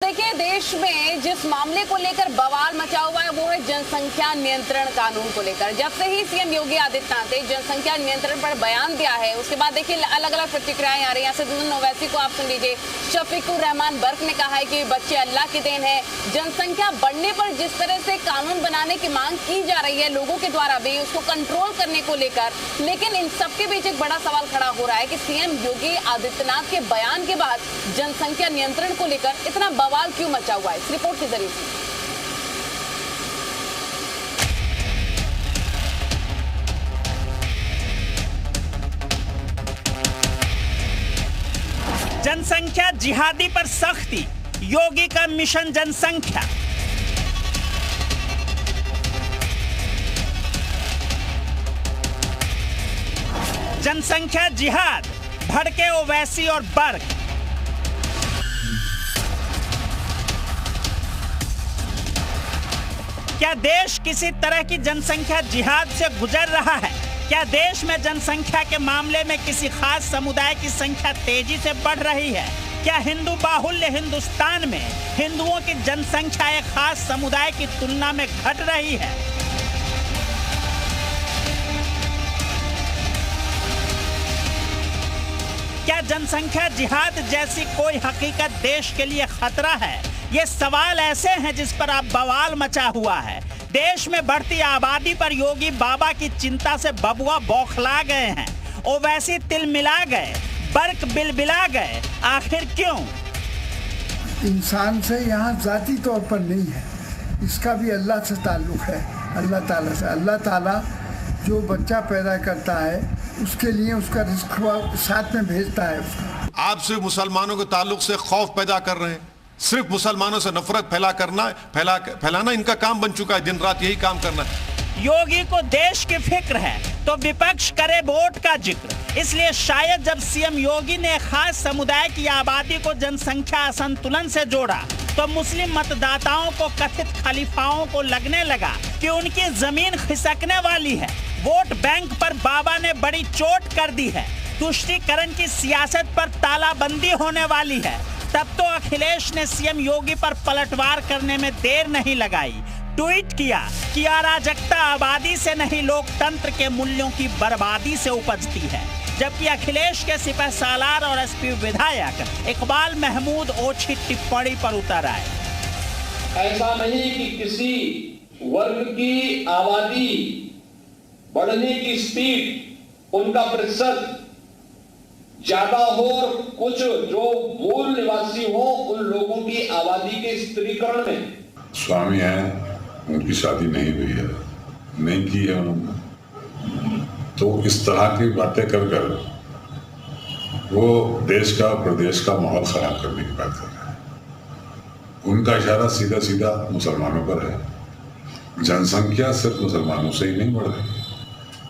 देखिए, देश में जिस मामले को लेकर बवाल मचा हुआ है वो है जनसंख्या नियंत्रण कानून को लेकर। जब से ही सीएम योगी आदित्यनाथ ने जनसंख्या नियंत्रण पर बयान दिया है, उसके बाद देखिए अलग अलग प्रतिक्रियाएं आ रही हैं। असदुद्दीन ओवैसी को आप सुन लीजिए। शफीकुर रहमान बर्क ने कहा है कि बच्चे अल्लाह की देन है। जनसंख्या बढ़ने पर जिस तरह से कानून बनाने की मांग की जा रही है लोगों के द्वारा भी, उसको कंट्रोल करने को लेकर, लेकिन इन सबके बीच एक बड़ा सवाल खड़ा हो रहा है कि सीएम योगी आदित्यनाथ के बयान के बाद जनसंख्या नियंत्रण को लेकर इतना बवाल क्यों मचा हुआ है। इस रिपोर्ट के जरिए जनसंख्या जिहादी पर सख्ती, योगी का मिशन जनसंख्या। जनसंख्या जिहाद, भड़के ओवैसी और बर्क। क्या देश किसी तरह की जनसंख्या जिहाद से गुजर रहा है? क्या देश में जनसंख्या के मामले में किसी खास समुदाय की संख्या तेजी से बढ़ रही है? क्या हिंदू बाहुल्य हिंदुस्तान में हिंदुओं की जनसंख्या एक खास समुदाय की तुलना में घट रही है? क्या जनसंख्या जिहाद जैसी कोई हकीकत देश के लिए खतरा है? ये सवाल ऐसे हैं जिस पर अब बवाल मचा हुआ है। देश में बढ़ती आबादी पर योगी बाबा की चिंता से बबुआ बौखला गए हैं। ओवैसी तिलमिला गए, बर्क बिलबिला गए। आखिर क्यों? इंसान से यहाँ जाती तौर पर नहीं है, इसका भी अल्लाह से ताल्लुक है, अल्लाह ताला से। अल्लाह ताला जो बच्चा पैदा करता है उसके लिए उसका रिस्क साथ में भेजता है उसका। आप सिर्फ मुसलमानों के ताल्लुक से खौफ पैदा कर रहे हैं, सिर्फ मुसलमानों से नफरत फैलाना इनका काम बन चुका है। दिन रात यही काम करना है। योगी को देश की फिक्र है तो विपक्ष करे वोट का जिक्र। इसलिए शायद जब सीएम योगी ने खास समुदाय की आबादी को जनसंख्या असंतुलन से जोड़ा तो मुस्लिम मतदाताओं को, कथित खलीफाओं को लगने लगा कि उनकी जमीन खिसकने वाली है। वोट बैंक पर बाबा ने बड़ी चोट कर दी है। तुष्टीकरण की सियासत पर तालाबंदी होने वाली है। तब तो अखिलेश ने सीएम योगी पर पलटवार करने में देर नहीं लगाई। ट्वीट किया कि अराजकता आबादी से नहीं, लोकतंत्र के मूल्यों की बर्बादी से उपजती है। जबकि अखिलेश के सिपह सालार और एसपी विधायक इकबाल महमूद ओछी टिप्पणी पर उतर आए। ऐसा नहीं कि किसी वर्ग की आबादी बढ़ने की स्पीड, उनका प्रतिशत ज्यादा हो और कुछ जो मूल निवासी हो उन लोगों की आबादी के स्त्रीकरण में। स्वामी हैं, उनकी शादी नहीं हुई है, नहीं की है उन्होंने, तो इस तरह की बातें कर वो देश का, प्रदेश का माहौल खराब करने की बात कर रहे हैं। उनका इशारा सीधा सीधा मुसलमानों पर है। जनसंख्या सिर्फ मुसलमानों से ही नहीं बढ़ रही,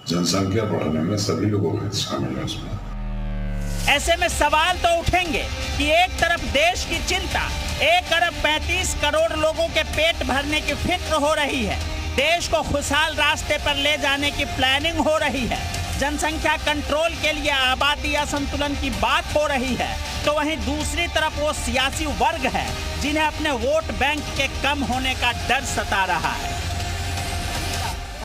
जनसंख्या बढ़ने में सभी लोगों के शामिल है उसमें। ऐसे में सवाल तो उठेंगे कि एक तरफ देश की चिंता, 1 अरब 35 करोड़ लोगों के पेट भरने की फिक्र हो रही है, देश को खुशहाल रास्ते पर ले जाने की प्लानिंग हो रही है, जनसंख्या कंट्रोल के लिए आबादी असंतुलन की बात हो रही है, तो वहीं दूसरी तरफ वो सियासी वर्ग है जिन्हें अपने वोट बैंक के कम होने का डर सता रहा है।